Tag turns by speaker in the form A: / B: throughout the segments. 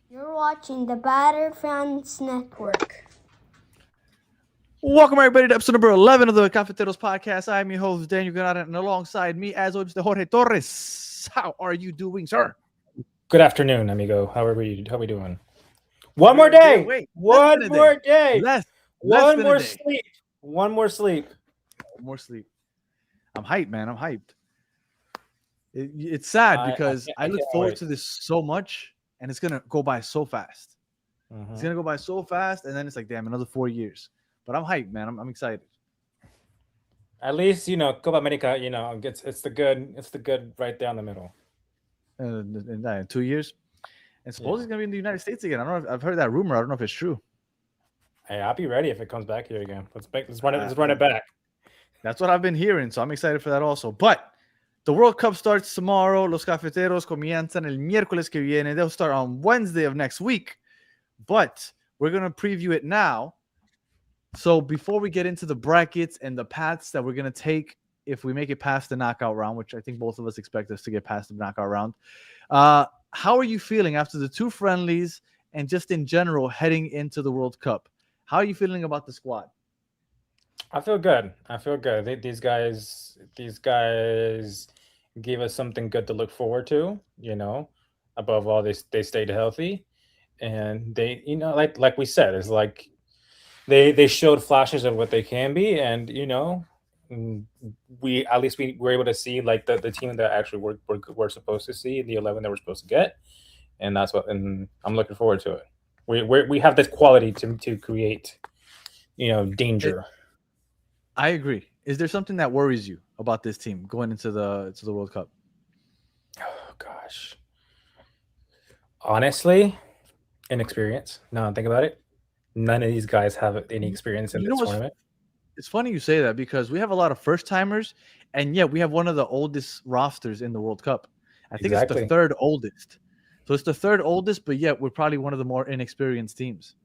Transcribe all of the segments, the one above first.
A: You're watching the Battered Fans Network.
B: Welcome, everybody, to episode number 11 of the Cafeteros podcast. I'm your host, Daniel Granada, and alongside me, as always, Mr. Jorge Torres. How are you doing, sir?
C: Good afternoon, amigo. How are we doing? One more day.
B: Wait,
C: One more day.
B: Less
C: One
B: than
C: more
B: a day.
C: sleep. One more sleep.
B: More sleep. I'm hyped, man. I'm hyped. It's sad because I look forward to this so much, and it's gonna go by so fast. It's gonna go by so fast, and then it's like, damn, another 4 years. But I'm hyped, man. I'm excited.
C: At least Copa America. It's the good right down the middle.
B: In 2 years, and supposedly it's gonna be in the United States again. I don't know. I've heard that rumor. I don't know if it's true.
C: Hey, I'll be ready if it comes back here again. Let's run it back.
B: That's what I've been hearing, so I'm excited for that also. But the World Cup starts tomorrow. Los Cafeteros comienzan el miércoles que viene. They'll start on Wednesday of next week. But we're going to preview it now. So before we get into the brackets and the paths that we're going to take if we make it past the knockout round, which I think both of us expect us to get past the knockout round, how are you feeling after the two friendlies and just in general heading into the World Cup? How are you feeling about the squad?
C: I feel good. These guys gave us something good to look forward to. Above all, they stayed healthy, and they, like we said, it's like they showed flashes of what they can be, and we were able to see like the team that actually we're supposed to see, the 11 that we're supposed to get, and and I'm looking forward to it. We have this quality to create, danger.
B: I agree. Is there something that worries you about this team going into the World Cup?
C: Oh gosh, honestly, inexperience. Now think about it. None of these guys have any experience in this tournament.
B: It's funny you say that because we have a lot of first timers, and yet we have one of the oldest rosters in the World Cup. I think it's the third oldest. So it's the third oldest, but yet we're probably one of the more inexperienced teams.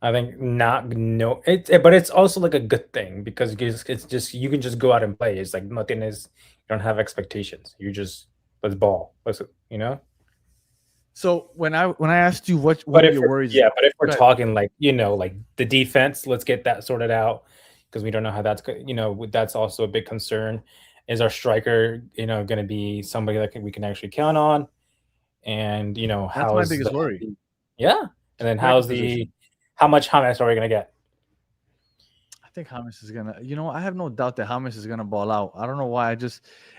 C: I think but it's also like a good thing because you can just go out and play. It's like nothing is, you don't have expectations. You just let's ball.
B: So when I asked you what are your worries?
C: Yeah, but if we're talking like like the defense, let's get that sorted out because we don't know how that's that's also a big concern. Is our striker going to be somebody that we can actually count on? And
B: that's my biggest worry.
C: Yeah, and then how much James are we going to get?
B: I think James is gonna. I have no doubt that James is gonna ball out. I don't know why.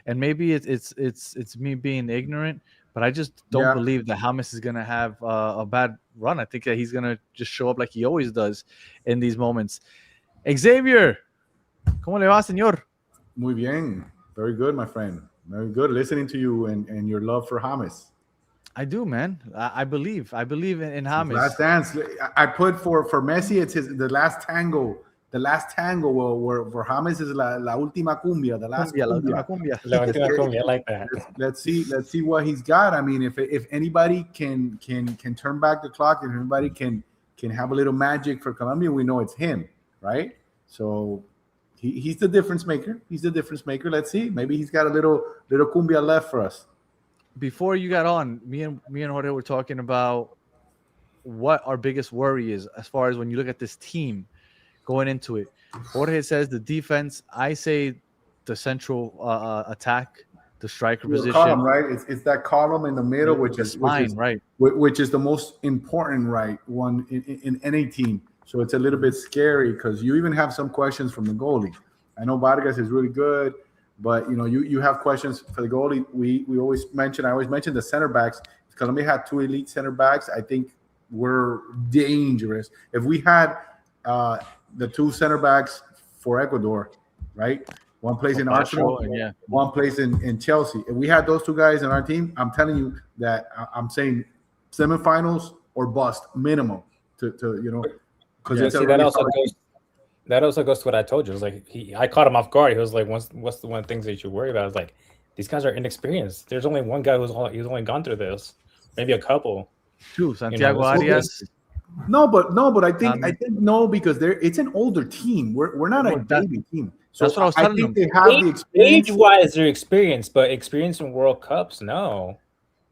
B: And maybe it's me being ignorant, but I just don't believe that James is gonna have a bad run. I think that he's gonna just show up like he always does in these moments. Xavier, ¿cómo le va, señor?
D: Muy bien, very good, my friend. Very good. Listening to you and your love for James.
B: I do, man. I believe in James.
D: Last dance. I put for Messi. It's the last tango. The last tango where for James is la última cumbia. The last
B: cumbia, la última cumbia.
C: La última cumbia. I like that.
D: Let's see what he's got. I mean, if anybody can turn back the clock, if anybody can have a little magic for Colombia, we know it's him, right? So he's the difference maker. He's the difference maker. Let's see. Maybe he's got a little cumbia left for us.
B: Before you got on, me and Jorge were talking about what our biggest worry is as far as when you look at this team going into it. Jorge says the defense. I say the central attack, the striker position.
D: Column, right? It's that column in the middle, which is the most important, right, one in any team. So it's a little bit scary because you even have some questions from the goalie. I know Vargas is really good. But you have questions for the goalie. I always mention the center backs. Colombia had two elite center backs. I think we're dangerous. If we had the two center backs for Ecuador, right? One plays in Arsenal, one plays in Chelsea. If we had those two guys in our team, I'm telling you that I'm saying semifinals or bust minimum. Because
C: that also goes to what I told you. It was like I caught him off guard. He was like, "What's the one things that you worry about?" I was like, "These guys are inexperienced. There's only one guy who's only gone through this, maybe a couple."
B: Two, Santiago Arias.
D: No, but I think no, because it's an older team. We're not a baby team. So
B: that's what I was telling them.
D: They have the experience.
C: Age-wise, they're experienced, but experience in World Cups, no.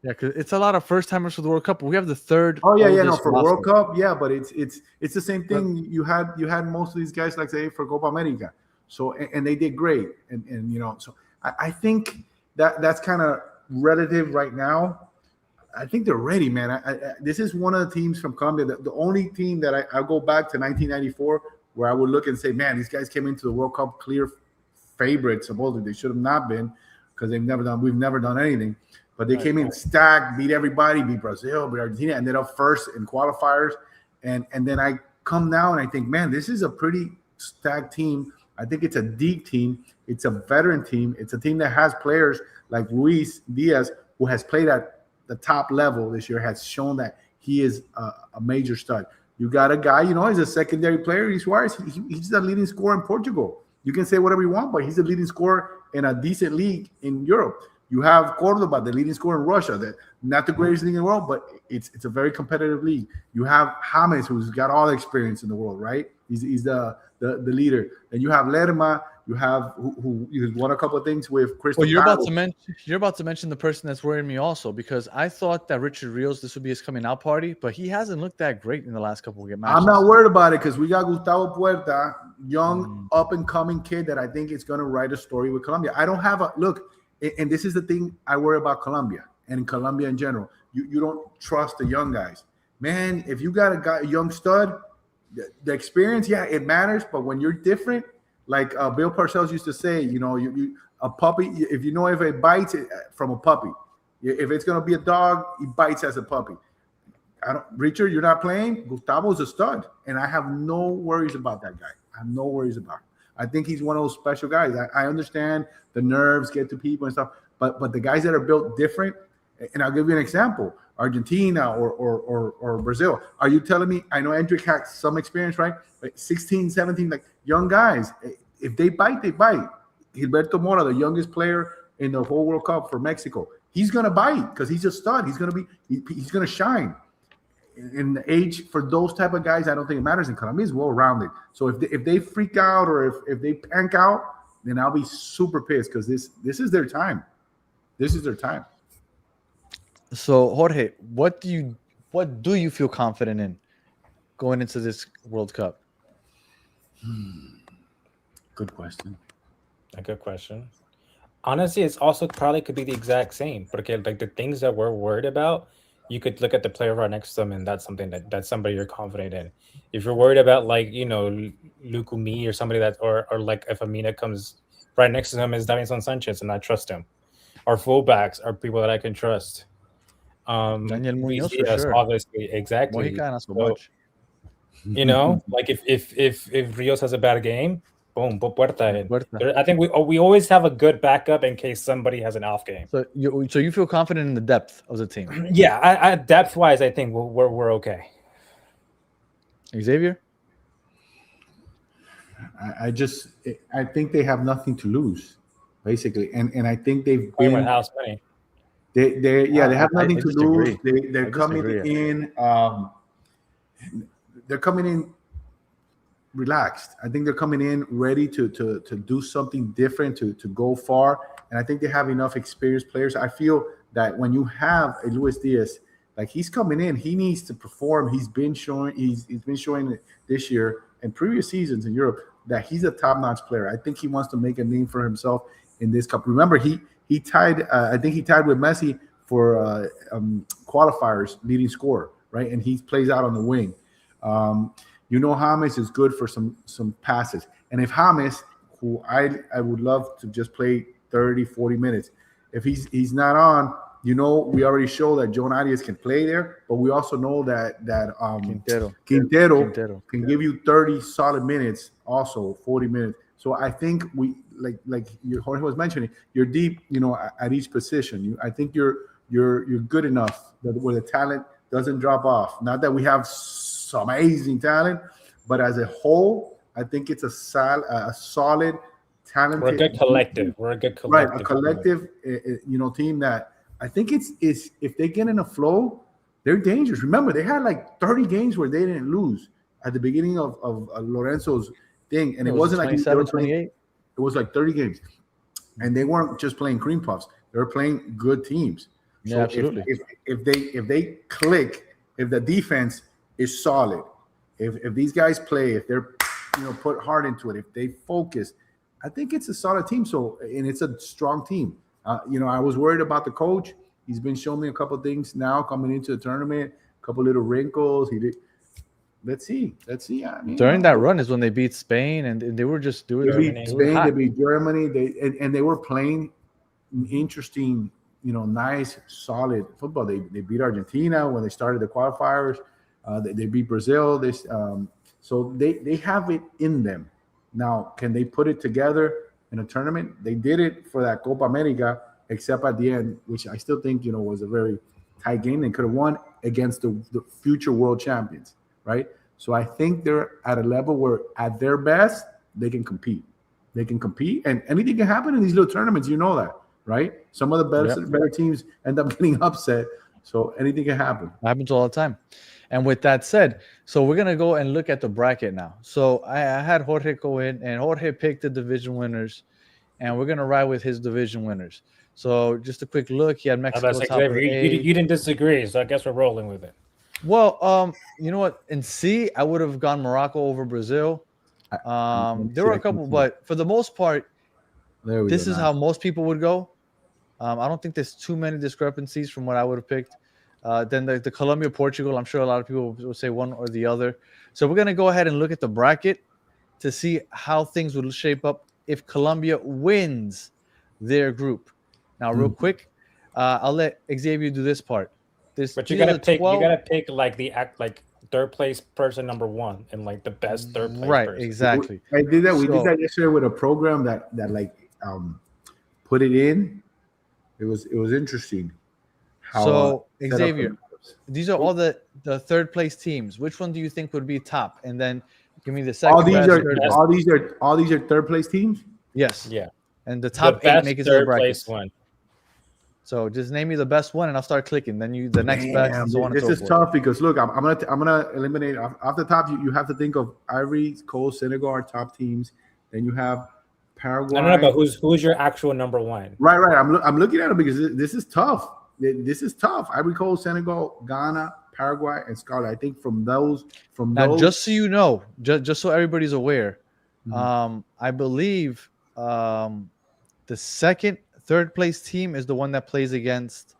B: Yeah, because it's a lot of first timers for the World Cup. We have the third.
D: Oh yeah, no, for
B: roster.
D: World Cup, yeah, but it's the same thing. You had most of these guys, like say for Copa America, so and they did great, and so I think that's kind of relative right now. I think they're ready, man. This is one of the teams from Colombia. The only team that I go back to 1994 where I would look and say, man, these guys came into the World Cup clear favorites. Supposedly they should have not been because we've never done anything. But they came in stacked, beat everybody, beat Brazil, beat Argentina, ended up first in qualifiers. And then I come now and I think, man, this is a pretty stacked team. I think it's a deep team. It's a veteran team. It's a team that has players like Luis Díaz, who has played at the top level this year, has shown that he is a major stud. You got a guy, he's a secondary player. He's the leading scorer in Portugal. You can say whatever you want, but he's the leading scorer in a decent league in Europe. You have Cordoba, the leading scorer in Russia, not the greatest league in the world, but it's a very competitive league. You have James, who's got all the experience in the world, right? He's the leader. And you have Lerma, you have who won a couple of things with Crystal.
B: Well, you're about to mention the person that's worrying me also, because I thought that Richard Ríos, this would be his coming out party, but he hasn't looked that great in the last couple of matches.
D: I'm not worried about it because we got Gustavo Puerta, young up and coming kid that I think is going to write a story with Colombia. I don't have a look. And this is the thing I worry about Colombia and in Colombia in general. You don't trust the young guys. Man, if you got a young stud, the experience, yeah, it matters. But when you're different, like Bill Parcells used to say, a puppy, if it bites from a puppy, if it's going to be a dog, he bites as a puppy. Richard, you're not playing. Gustavo's a stud. And I have no worries about that guy. I have no worries about him. I think he's one of those special guys. I understand the nerves get to people and stuff, but the guys that are built different, and I'll give you an example, Argentina or Brazil. Are you telling me, I know Hendrick had some experience, right? Like 16, 17, like young guys. If they bite, they bite. Gilberto Mora, the youngest player in the whole World Cup for Mexico, he's going to bite because he's a stud. He's going to shine. In the age for those type of guys, I don't think it matters. In Colombia is well-rounded. So if they freak out or if they pank out, then I'll be super pissed because this is their time. This is their time.
B: So Jorge, what do you feel confident in going into this World Cup?
D: Good question.
C: A good question. Honestly, it's also probably could be the exact same. Because like the things that we're worried about, you could look at the player right next to them, and that's something that's somebody you're confident in. If you're worried about Lukumi or somebody or like if Amina comes right next to him is Davinson Sanchez and I trust him. Our fullbacks are people that I can trust.
B: Daniel Munoz for
C: Diaz,
B: sure.
C: Obviously, exactly.
B: Mojica, not so much.
C: Like if Ríos has a bad game, boom, Puerta. I think we always have a good backup in case somebody has an off game.
B: So you feel confident in the depth of the team?
C: Yeah, I depth wise, I think we're okay.
B: Xavier,
D: I think they have nothing to lose, basically, and I think they've
C: been
D: been
C: house money.
D: They have nothing to lose. They're coming in. They're coming in relaxed. I think they're coming in ready to do something different, to go far. And I think they have enough experienced players. I feel that when you have a Luis Díaz, like he's coming in, he needs to perform. He's been showing this year and previous seasons in Europe that he's a top-notch player. I think he wants to make a name for himself in this cup. Remember, he tied. I think he tied with Messi for qualifiers leading scorer, right? And he plays out on the wing. James is good for some passes. And if James, who I would love to just play 30, 40 minutes, if he's not on, we already show that John Arias can play there, but we also know that Quintero can give you 30 solid minutes, also 40 minutes. So I think we like Jorge was mentioning, you're deep, at each position. I think you're good enough where the talent doesn't drop off. Not that we have some amazing talent, but as a whole, I think it's a solid, talented.
C: We're a good collective.
D: Right, a collective, team that I think it's if they get in a flow, they're dangerous. Remember, they had like 30 games where they didn't lose at the beginning of Lorenzo's thing, and it wasn't like
B: 27, 28.
D: It was like 30 games, and they weren't just playing cream puffs; they were playing good teams.
B: Yeah,
D: So
B: absolutely.
D: if they click, if the defense is solid, if these guys play, if they're put heart into it, if they focus, I think it's a solid team. So and it's a strong team. I was worried about the coach. He's been showing me a couple of things now coming into the tournament, a couple little wrinkles. He did. Let's see. I mean,
B: During that run is when they beat Spain, and they were just doing.
D: They beat Spain. They beat Germany. They were playing interesting, nice, solid football. They beat Argentina when they started the qualifiers. They beat Brazil. So they have it in them. Now, can they put it together in a tournament? They did it for that Copa America, except at the end, which I still think was a very tight game. They could have won against the future world champions, right? So I think they're at a level where, at their best, they can compete. And anything can happen in these little tournaments. You know that, right? Some of the better teams end up getting upset. So anything can happen.
B: It happens all the time. And with that said, so we're going to go and look at the bracket now. So I had Jorge go in, and Jorge picked the division winners, and we're going to ride with his division winners. So just a quick look. He had Mexico top of A.
C: You didn't disagree, so I guess we're rolling with it.
B: Well, you know what? In C, I would have gone Morocco over Brazil. There were a couple, but for the most part, this is how most people would go. I don't think there's too many discrepancies from what I would have picked. Then the Colombia, Portugal, I'm sure a lot of people will say one or the other. So we're going to go ahead and look at the bracket to see how things will shape up if Colombia wins their group. Now, real quick, I'll let Xavier do this part.
C: But you gotta pick like third place person number one and like the best third place
B: right
C: person.
B: Exactly.
D: I did that. We did that yesterday with a program that put it in. It was interesting.
B: So Xavier, these are all the third place teams. Which one do you think would be top? And then give me the second.
D: All these are third place teams.
B: Yes.
C: Yeah.
B: And the top 8 make it to the bracket.
C: Place one.
B: So just name me the best one, and I'll start clicking. Then the next best. And so on
D: this is tough because look, I'm gonna eliminate off the top. You have to think of Ivory Coast, Senegal are top teams. Then you have Paraguay.
C: No, but who's your actual number one?
D: Right. I'm looking at it because this is tough. This is tough. Ivory Coast, Senegal, Ghana, Paraguay, and Scotland. I think from those.
B: Just so you know, just so everybody's aware, I believe the third place team is the one that plays against.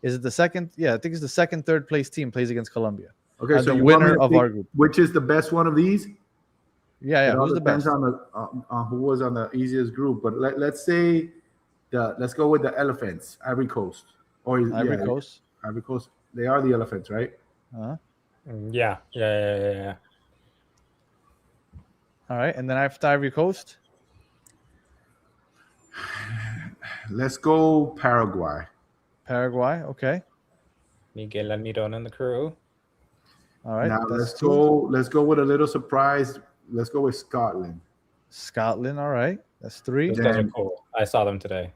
B: Is it the second? Yeah, I think it's the second, third place team plays against Colombia.
D: Okay, so
B: the winner of our group.
D: Which is the best one of these?
B: Yeah. Who's the best?
D: On who was on the easiest group, but let's say let's go with the Elephants, Ivory Coast.
B: Ivory Coast.
D: Ivory Coast. They are the Elephants, right?
C: Yeah.
B: All right, and then after Ivory Coast,
D: let's go Paraguay.
B: Okay.
C: Miguel Almiron and the crew.
B: All right.
D: Now let's go with a little surprise. Let's go with Scotland.
B: All right. That's 3.
C: Those guys are cool. I saw them today.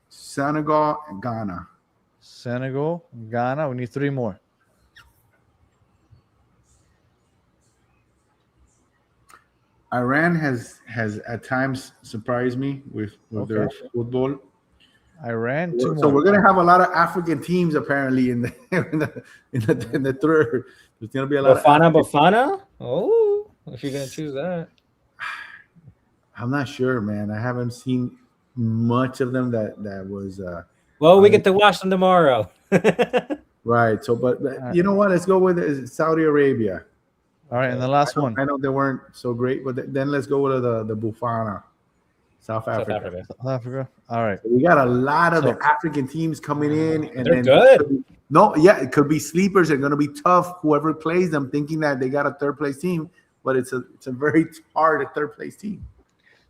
D: Senegal and Ghana.
B: We need 3 more.
D: Iran has at times surprised me with their football.
B: Iran, 2 more.
D: So we're gonna have a lot of African teams apparently in the third. There's gonna be a lot
C: of Bafana. Oh, if you're gonna choose that,
D: I'm not sure, man. I haven't seen much of them. That was.
C: Well, we get to watch them tomorrow.
D: Right. So, but you know what? Let's go with Saudi Arabia.
B: All right, and the last one.
D: I know they weren't so great, but then let's go with the Bafana, South Africa.
B: All right.
D: So we got a lot of the African teams coming in, and
C: they're good.
D: It could be sleepers. They're going to be tough. Whoever plays them, thinking that they got a third place team, but it's a very hard third place team.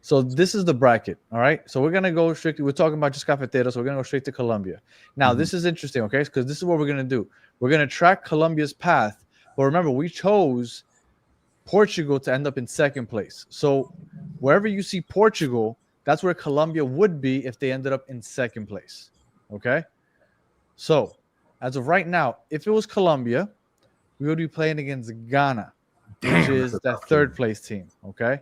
B: So this is the bracket. All right. So we're gonna go strictly. We're talking about just Cafeteros. So we're gonna go straight to Colombia. Now this is interesting, okay? Because this is what we're gonna do. We're gonna track Colombia's path. But remember, we chose Portugal to end up in second place. So wherever you see Portugal, that's where Colombia would be if they ended up in second place. Okay. So as of right now, if it was Colombia, we would be playing against Ghana, which is that third place team. Okay.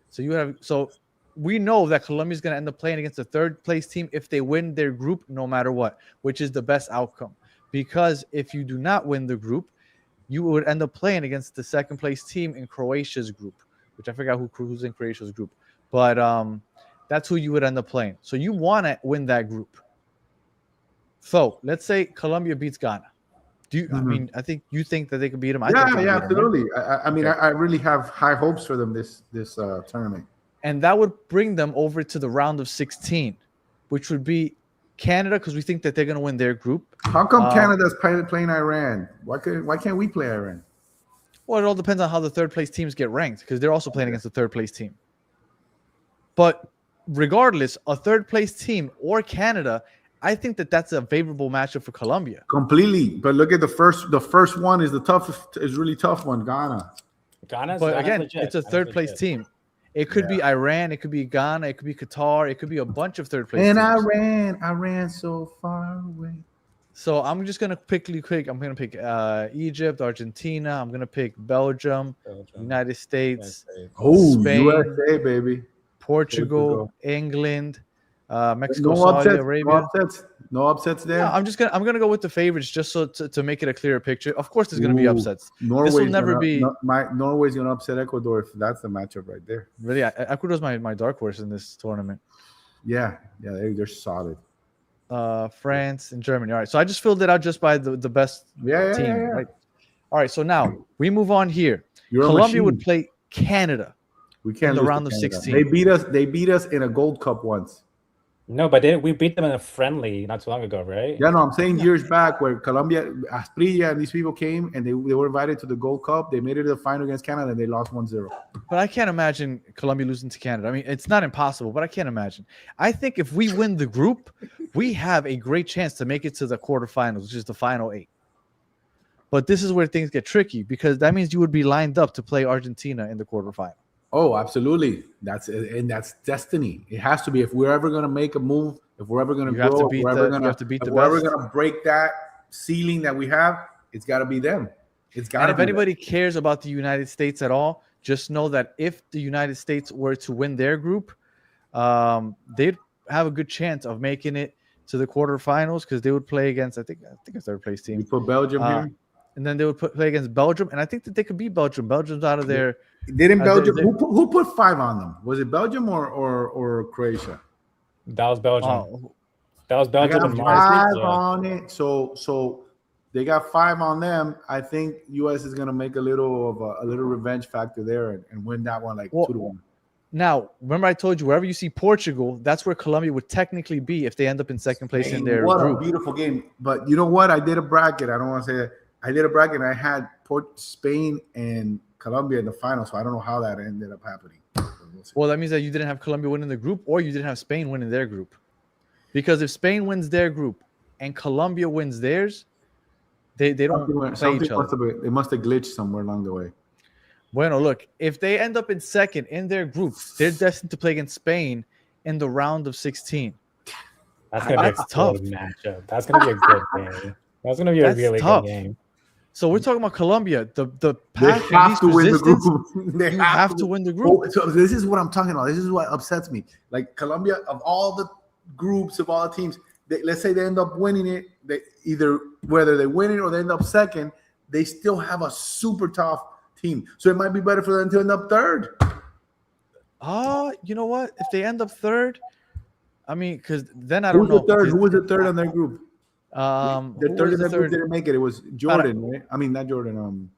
B: So we know that Colombia is going to end up playing against the third place team if they win their group, no matter what, which is the best outcome. Because if you do not win the group, you would end up playing against the second place team in Croatia's group, which I forgot who's in Croatia's group, but that's who you would end up playing. So you want to win that group. So let's say Colombia beats Ghana. Do you? I mean, I think you think that they could beat them.
D: Yeah, absolutely. I mean, I really have high hopes for them this tournament.
B: And that would bring them over to the round of 16, which would be Canada, because we think that they're going to win their group.
D: How come Canada's playing Iran? Why can't we play Iran?
B: Well, it all depends on how the third place teams get ranked, because they're also playing against the third place team. But regardless, a third place team or Canada, I think that that's a favorable matchup for Colombia.
D: Completely. But look at the first one is the toughest, is really tough one, Ghana.
B: But again, legit. It's a third place team. It could be Iran, it could be Ghana, it could be Qatar, it could be a bunch of third place teams.
D: And Iran so far away.
B: So I'm just gonna pick. I'm gonna pick Egypt, Argentina. I'm gonna pick Belgium. United States.
D: Spain, USA, baby.
B: Portugal, England, Mexico, Saudi Arabia.
D: No upsets there.
B: No, I'm gonna go with the favorites just so to make it a clearer picture. Of course, there's gonna be upsets. This will never be.
D: Norway's gonna upset Ecuador if that's the matchup right there.
B: Really, Ecuador's my dark horse in this tournament.
D: Yeah, they're solid.
B: France and Germany. All right, so I just filled it out just by the best team. Right. All right, so now we move on here. Colombia would play Canada.
D: We can't
B: in the round of 16.
D: They beat us in a Gold Cup once.
C: No, but we beat them in a friendly not too long ago, right?
D: Yeah, no, I'm saying years back where Colombia, Asprilla and these people came and they were invited to the Gold Cup. They made it to the final against Canada and they lost 1-0.
B: But I can't imagine Colombia losing to Canada. I mean, it's not impossible, but I can't imagine. I think if we win the group, we have a great chance to make it to the quarterfinals, which is the final 8. But this is where things get tricky because that means you would be lined up to play Argentina in the quarterfinal.
D: Oh, absolutely. That's destiny. It has to be. If we're ever going to make a move, if we're ever going to grow, if we're ever going to break that ceiling that we have, it's got to be them. It's got to be.
B: And if anybody cares about the United States at all, just know that if the United States were to win their group, they'd have a good chance of making it to the quarterfinals because they would play against, I think a third place team.
D: You put Belgium here?
B: And then they would play against Belgium, and I think that they could beat Belgium. Belgium's out of there.
D: Didn't Belgium? Who put 5 on them? Was it Belgium or Croatia?
C: That was Belgium. That was Belgium.
D: 5 on it. So they got 5 on them. I think U.S. is gonna make a little revenge factor there and win that one 2-1.
B: Now, remember I told you wherever you see Portugal, that's where Colombia would technically be if they end up in second place in their group.
D: What a beautiful game! But you know what? I did a bracket. I don't want to say that. I did a bracket and I had Spain and Colombia in the final, so I don't know how that ended up happening.
B: Well, that means that you didn't have Colombia winning the group or you didn't have Spain winning their group. Because if Spain wins their group and Colombia wins theirs, they don't play each other.
D: They must have glitched somewhere along the way.
B: Bueno, look, if they end up in second in their group, they're destined to play against Spain in the round of 16.
C: That's going to be a tough matchup. That's going to be a good game. That's going to be a really good game.
B: So we're talking about Colombia. The path they have to win the group. They have to win the group.
D: So this is what I'm talking about. This is what upsets me. Like Colombia, of all the groups, of all the teams, let's say they end up winning it. They either whether they win it or they end up second, they still have a super tough team. So it might be better for them to end up third.
B: You know what? If they end up third, I mean, because then I don't know.
D: Who was the third on their group?
B: The
D: third in the group didn't make it. It was Jordan, right? I mean, not Jordan.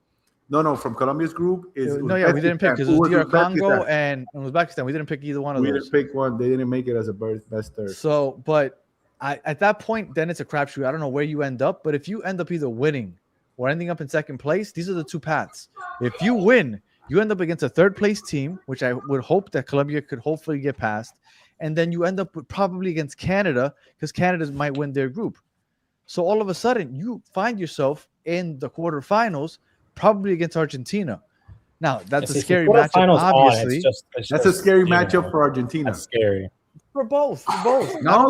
D: No, from Colombia's group
B: we didn't pick because it was DR Congo and Uzbekistan. We didn't pick either one of those.
D: We didn't pick one. They didn't make it as a best third.
B: So, but at that point, then it's a crapshoot. I don't know where you end up, but if you end up either winning or ending up in second place, these are the two paths. If you win, you end up against a third place team, which I would hope that Colombia could hopefully get past, and then you end up probably against Canada because Canada might win their group. So all of a sudden, you find yourself in the quarterfinals, probably against Argentina. Now, that's a scary matchup, obviously.
D: That's a scary matchup for Argentina.
C: That's scary.
B: For both.
D: No,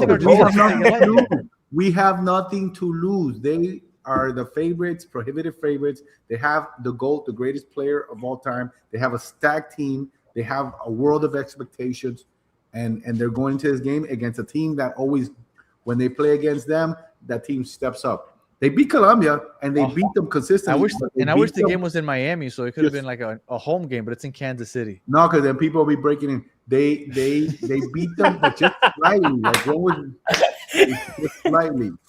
D: we have nothing to lose. They are the favorites, prohibitive favorites. They have the GOAT, the greatest player of all time. They have a stacked team. They have a world of expectations. and they're going into this game against a team that always, when they play against them, that team steps up. They beat Colombia and they beat them consistently.
B: I wish the game was in Miami, so it could have been like a home game, but it's in Kansas City.
D: No, because then people will be breaking in. They beat them, but just slightly. Like what was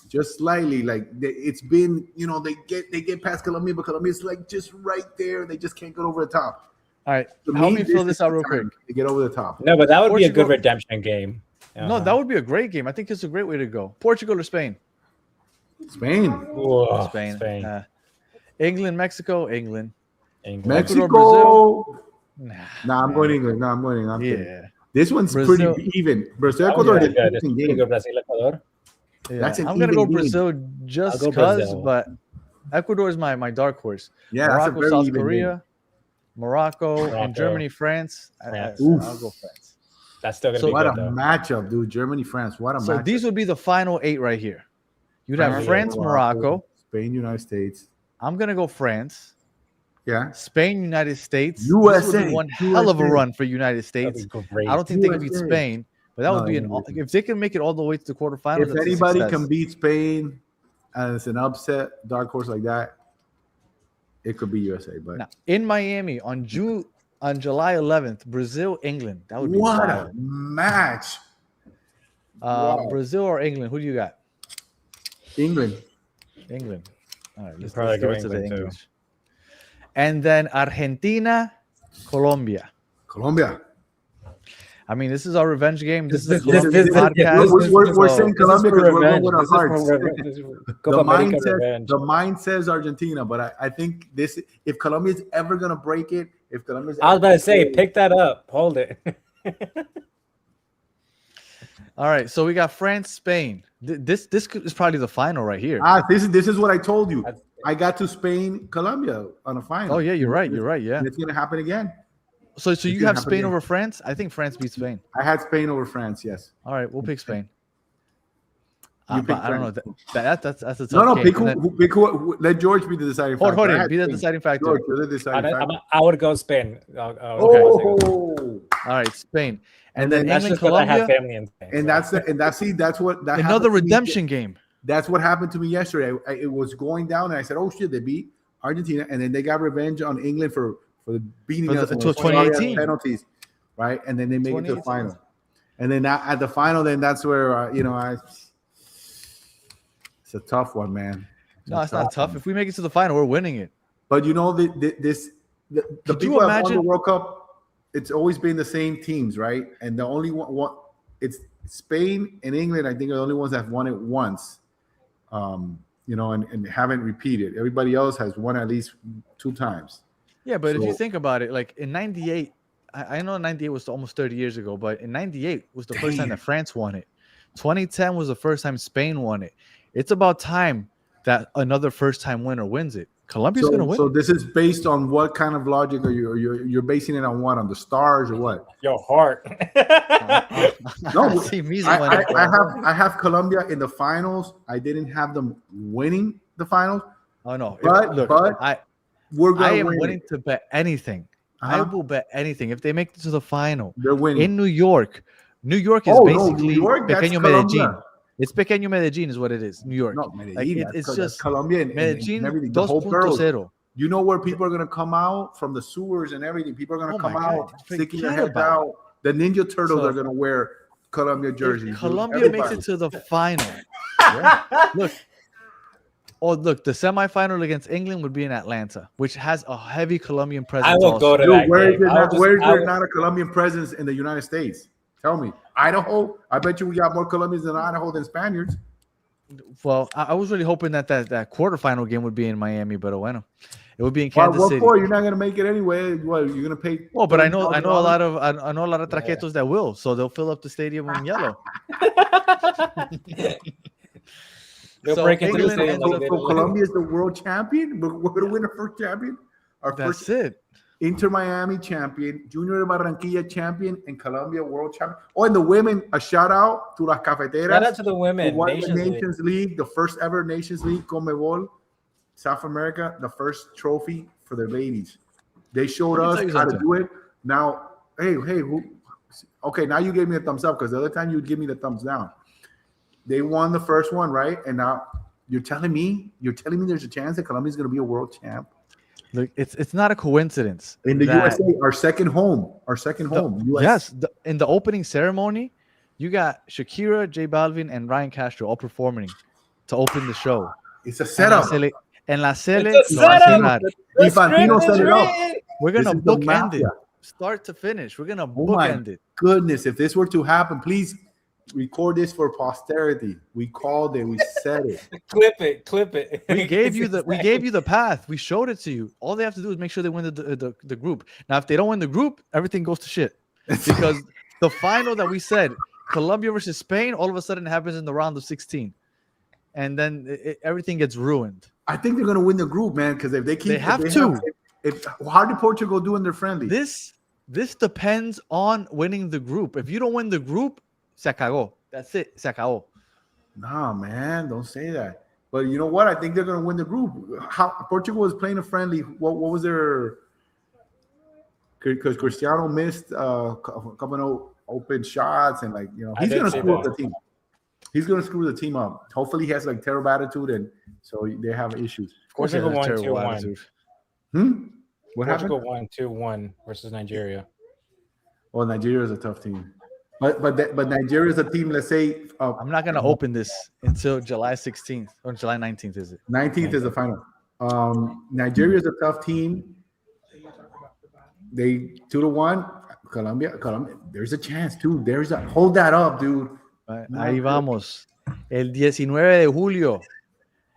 D: just slightly. Like it's been, they get past Colombia, but Colombia's like just right there. They just can't get over the top.
B: All right, help me fill this out real quick.
D: To get over the top.
C: No, but that would be a good redemption game.
B: No, that would be a great game. I think it's a great way to go. Portugal or Spain?
D: Spain.
C: Whoa,
B: Spain. England, Mexico, England.
D: Mexico.
B: Ecuador, Brazil.
D: Nah, I'm going England. No, I'm going England.
B: Yeah.
D: This one's
B: Brazil.
D: pretty even. Brazil, Ecuador is a decent game.
C: Brazil, Ecuador.
B: Yeah.
D: That's an
B: I'm gonna go
D: even game.
B: Brazil just because, but Ecuador is my dark horse.
D: Yeah,
B: Morocco,
D: that's a very
B: South
D: even
B: Korea,
D: game.
B: Morocco, and Germany, France. I'll go France.
C: That's still gonna
D: So
C: be
D: what
C: good,
D: a matchup, dude. Germany, France. What a matchup.
B: So these would be the final 8 right here. You'd have France, Morocco,
D: Spain, United States.
B: I'm gonna go France.
D: Yeah.
B: Spain, United States.
D: USA.
B: This would be one hell of a run for United States.
C: Great.
B: I don't think they can beat Spain, but that would be if they can make it all the way to the quarterfinals.
D: If anybody can beat Spain as an upset dark horse like that, it could be USA. But
B: now, in Miami on July 11th, Brazil, England. That would be
D: what
B: wild.
D: a match. Wow.
B: Brazil or England? Who do you got?
D: England.
B: England. All right, let's
C: probably
B: go
C: go
B: into the
C: England, too.
B: English. And then Argentina, Colombia.
D: Colombia.
B: I mean, this is our revenge game. This is a
C: This-
B: Colombian
C: this-
B: podcast.
D: We're saying Colombia because we're going with our
C: This is for
D: hearts.
C: revenge.
D: The mind says Argentina, but I think this, if Colombia is ever going to break it, if Colombia's
C: I was about to say, pick that up. Hold it.
B: All right, so we got France, Spain. This is probably the final right here.
D: This is what I told you. I got to Spain, Colombia on a final.
B: Oh yeah, you're right. Yeah,
D: and it's going to happen again.
B: So you have Spain over France? I think France beats Spain.
D: I had Spain over France. Yes.
B: All right, we'll pick Spain.
D: You pick
B: I don't know. That's a tough
D: No,
B: game.
D: pick who. Let George be the deciding factor.
B: Jorge, be the deciding factor.
D: George, you're the deciding factor.
C: I would go Spain.
B: Okay.
D: Oh.
B: All right, Spain, and then
C: That's
B: England,
C: just because I have
B: Colombia,
C: family in Spain.
D: And that's what
B: another
D: happened to me.
B: redemption game.
D: That's what happened to me yesterday. It was going down, and I said, "Oh shit, they beat Argentina," and then they got revenge on England for beating us in
B: 2018
D: penalties, right? And then they make it to the final, and then at the final, then that's where it's a tough one, man.
B: No, it's not tough. If we make it to the final, we're winning it.
D: But the people that won the World Cup, it's always been the same teams, right? And the only one it's Spain and England, I think, are the only ones that have won it once. And haven't repeated. Everybody else has won at least 2 times.
B: Yeah, but if you think about it, like in 98, I know 98 was almost 30 years ago, but in 98 was the first time that France won it. 2010 was the first time Spain won it. It's about time that another first-time winner wins it. Colombia's going to win.
D: So this is based on what kind of logic are you're basing it on? What, on the stars or what?
C: Your heart.
D: No,
B: I
D: I have Colombia in the finals. I didn't have them winning the finals.
B: Oh no!
D: We're going
B: I am willing to bet anything. I will bet anything if they make it to the final.
D: They're winning
B: In New York. New York is basically Pequeño Medellín. It's Pequeño Medellín is what it is. New York.
D: No, Medellín.
B: It's just
D: Colombia and
B: Medellín
D: everything. The whole girls.
B: 2.0.
D: You know where people are going to come out from the sewers and everything. People are going to come out sticking their heads out. The Ninja Turtles are going to wear Colombia jerseys.
B: Colombia makes it to the final. Look, the semifinal against England would be in Atlanta, which has a heavy Colombian presence.
C: I will go to that game.
D: Where is there not a Colombian presence in the United States? Tell me. Idaho? I bet you we got more Colombians in Idaho than Spaniards.
B: Well, I was really hoping that quarterfinal game would be in Miami, but bueno, it would be in Kansas City.
D: What for? You're not going to make it anyway. What, you're going to pay?
B: Well, but I know a lot of traquetos that will, so they'll fill up the stadium in yellow.
C: They'll break into the stadium.
D: So Colombia is the world champion. We're going to win our first champion.
B: That's it.
D: Inter Miami champion, Junior de Barranquilla champion, and Colombia world champion. Oh, and the women, a shout out to las Cafeteros.
C: Shout out to the women.
D: Who won the Nations League, the first ever Nations League, Conmebol, South America, the first trophy for their ladies. They showed us how to do it. Now, hey, Okay, now you gave me a thumbs up because the other time you'd give me the thumbs down. They won the first one, right? And now you're telling me there's a chance that Colombia's going to be a world champ.
B: Look, it's not a coincidence.
D: In the USA, our second home. US.
B: Yes, in the opening ceremony, you got Shakira, J Balvin, and Ryan Castro all performing to open the show.
D: It's a setup.
B: En la Cele,
C: It's a setup.
D: Infantino set it up.
B: We're going to
D: This is the
B: bookend it.
D: mafia.
B: Start to finish. We're going to
D: Oh my
B: bookend it.
D: goodness, if this were to happen, please record this for posterity. We called it. We said it.
C: Clip it.
B: We gave you the path. We showed it to you. All they have to do is make sure they win the group. Now, if they don't win the group, everything goes to shit. Because the final that we said, Colombia versus Spain, all of a sudden happens in the round of 16. And then everything gets ruined.
D: I think they're going to win the group, man, because if they keep... How did Portugal do in their friendly?
B: This depends on winning the group. If you don't win the group, se acabó. That's it. Se acabó.
D: Nah, man, don't say that. But you know what? I think they're going to win the group. Portugal was playing a friendly. What was their... Because Cristiano missed a couple of open shots and he's going to screw up the team. He's going to screw the team up. Hopefully he has terrible attitude and so they have issues.
C: Portugal won 2-1.
D: What
C: Portugal
D: happened?
C: won 2-1 versus Nigeria.
D: Well, Nigeria is a tough team. But Nigeria is a team, let's say...
B: I'm not going to open this until July 16th or July 19th, is it?
D: 19th is the final. Nigeria is a tough team. They 2-1. Colombia, there's a chance, too. Hold that up, dude.
B: Ahí vamos. El 19 de julio.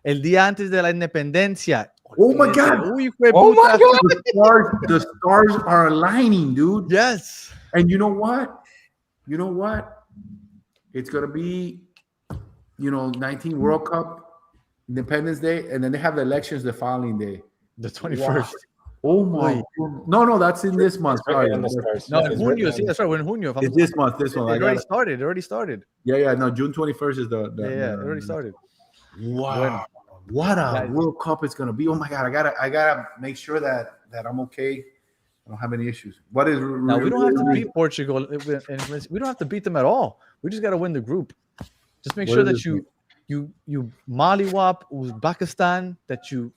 B: El día antes de la independencia.
D: Oh my God.
B: Oh my
D: God. The stars are aligning, dude.
B: Yes.
D: And you know what? It's going to be, 19 World Cup, Independence Day, and then they have the elections the following day.
B: The 21st.
D: Wow. Oh my! No, that's in this month. Sorry.
B: No, in Junio. See, that's right. We're in Junio.
D: It's this month. It
B: already started.
D: Yeah. No, June 21st is the
B: it already started.
D: Wow. What a World Cup it's gonna be! Oh my God! I gotta make sure that I'm okay. I don't have any issues. What is
B: now? We don't have to beat Portugal. We don't have to beat them at all. We just gotta win the group. Just make sure that you mollywop Uzbekistan, that you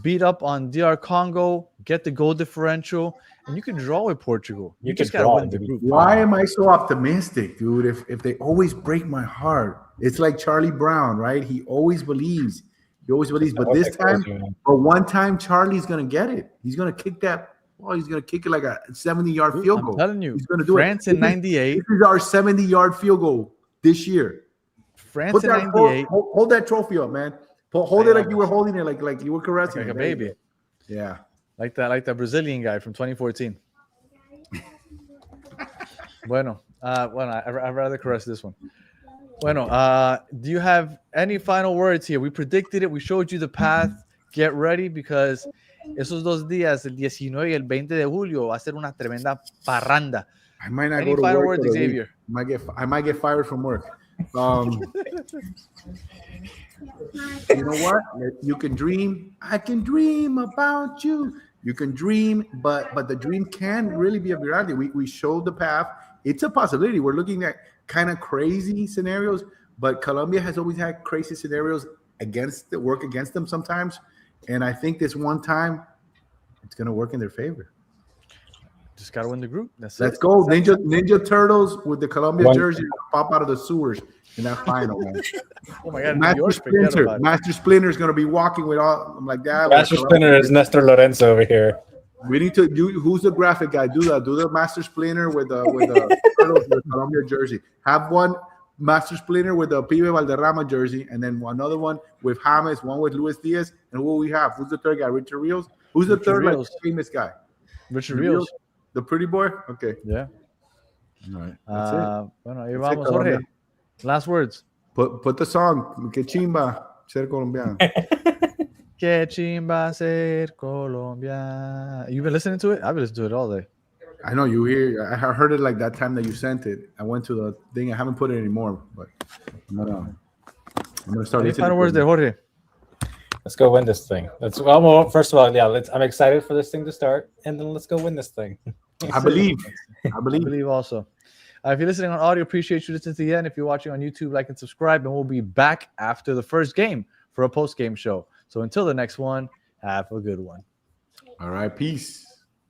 B: beat up on DR Congo, get the goal differential, and you can draw with Portugal. You just gotta win the group.
D: Why am I so optimistic, dude? If they always break my heart, it's like Charlie Brown, right? He always believes. But this time, for one time, Charlie's gonna get it. He's gonna kick that. Well, he's gonna kick it like a 70-yard field goal.
B: I'm telling you,
D: he's gonna do
B: France in '98.
D: This is our 70-yard field goal this year.
B: France in '98.
D: Hold that trophy up, man. Hold it like you were holding it, like you were caressing
B: like
D: it.
B: a baby.
D: Yeah,
B: like that Brazilian guy from 2014. Bueno, I'd rather caress this one. Bueno, do you have any final words here? We predicted it. We showed you the path. Get ready because esos 2 días, el 19 y el 20 de julio, va a ser una tremenda parranda.
D: I might not
B: any
D: go to
B: final
D: work
B: words, Xavier?
D: I might get fired from work. You know what? You can dream. I can dream about you. You can dream, but the dream can really be a reality. We showed the path. It's a possibility. We're looking at kind of crazy scenarios, but Colombia has always had crazy scenarios work against them sometimes. And I think this one time, it's going to work in their favor.
B: Just got to win the group.
D: Let's go. Ninja Turtles with the Colombia jersey pop out of the sewers in that final, man.
B: Oh my God.
D: Master Splinter is going to be walking with all like that.
C: Master Splinter is Nestor Lorenzo over here.
D: We need to do. Who's the graphic guy? Do the Master Splinter with the Turtles with the Colombia jersey. Have one Master Splinter with the Pibe Valderrama jersey, and then another one with James, one with Luis Díaz, and who we have? Who's the third guy? Richard Ríos. Who's the third famous guy?
B: Richard Ríos.
D: The pretty boy? Okay.
B: Yeah.
D: All right. That's it.
B: Bueno, ahí vamos, Jorge. Last words.
D: Put the song. Que chimba ser colombiano.
B: Que chimba ser colombiano. You've been listening to it? I've been listening to it all day.
D: I know you hear. I heard it like that time that you sent it. I went to the thing. I haven't put it anymore, but I'm gonna start.
B: Any final words there, Jorge?
C: Let's go win this thing. Well, first of all, yeah. I'm excited for this thing to start, and then let's go win this thing.
D: I believe.
B: I believe also. If you're listening on audio, appreciate you listening to the end. If you're watching on YouTube, like and subscribe, and we'll be back after the first game for a post-game show. So until the next one, have a good one.
D: All right, peace.